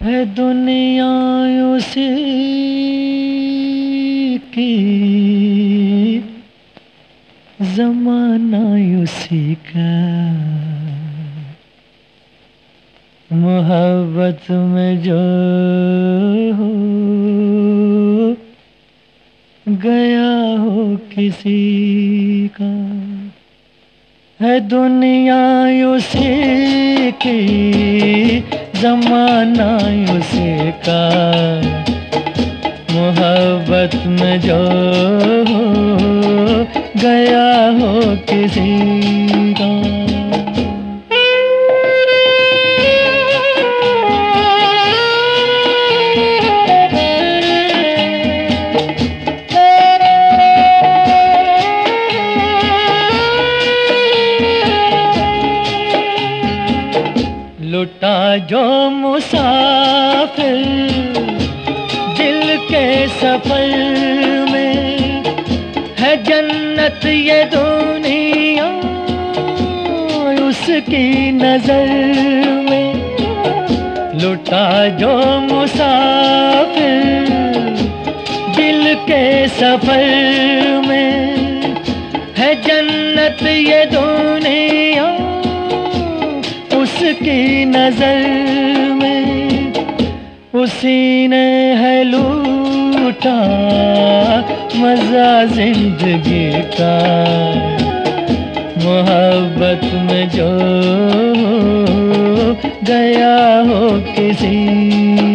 है दुनिया उसी की, ज़माना उसी का, मोहब्बत में जो हो गया हो किसी का। है दुनिया उसी की, ज़माना उसी का, मोहब्बत में जो हो गया हो किसी का। लुटा जो मुसाफिर दिल के सफर में, है जन्नत ये दुनिया उसकी नजर में। लुटा जो मुसाफिर दिल के सफर में, है जन्नत ये दुनिया उसकी नजर में। उसी ने है लूटा मजा जिंदगी का, मोहब्बत में जो गया हो किसी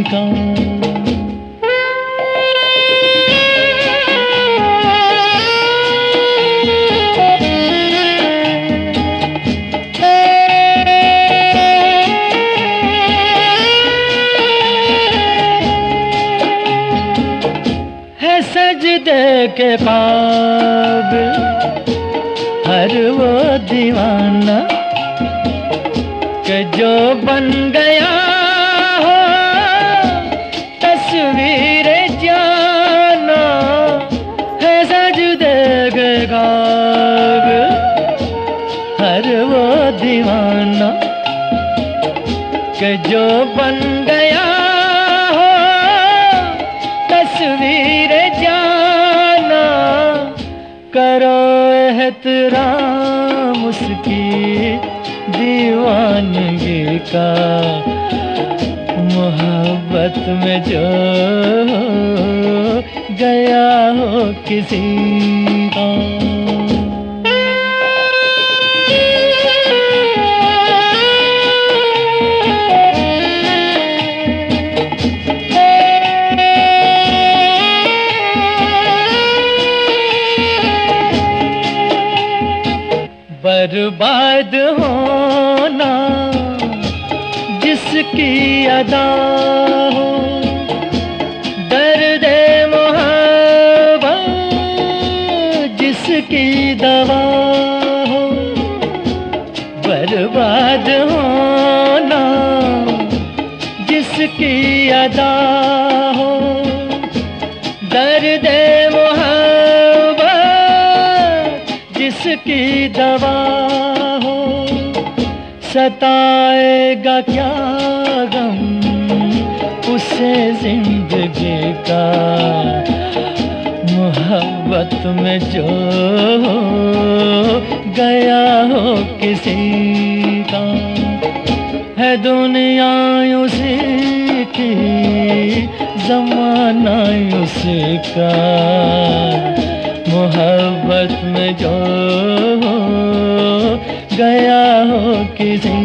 का। सजदे के काबिल हर वो दीवाना कि जो बन गया हो तस्वीर जाना। है सजदे के काबिल हर वो दीवाना कि जो बन गया हो तस्वीर जाना। करो एहतराम उसकी दीवानगी का, मोहब्बत में जो गया हो किसी का। बर्बाद होना जिसकी अदा हो, दर्द मोहब्बत जिसकी दवा हो। बर्बाद होना जिसकी अदा हो, दर्द जिसकी दवा हो। सताएगा क्या गम उसे जिंदगी का, मोहब्बत में जो गया हो किसी का। है दुनिया उसी की, ज़माना उसी का, मोहब्बत में जो गया हो किसी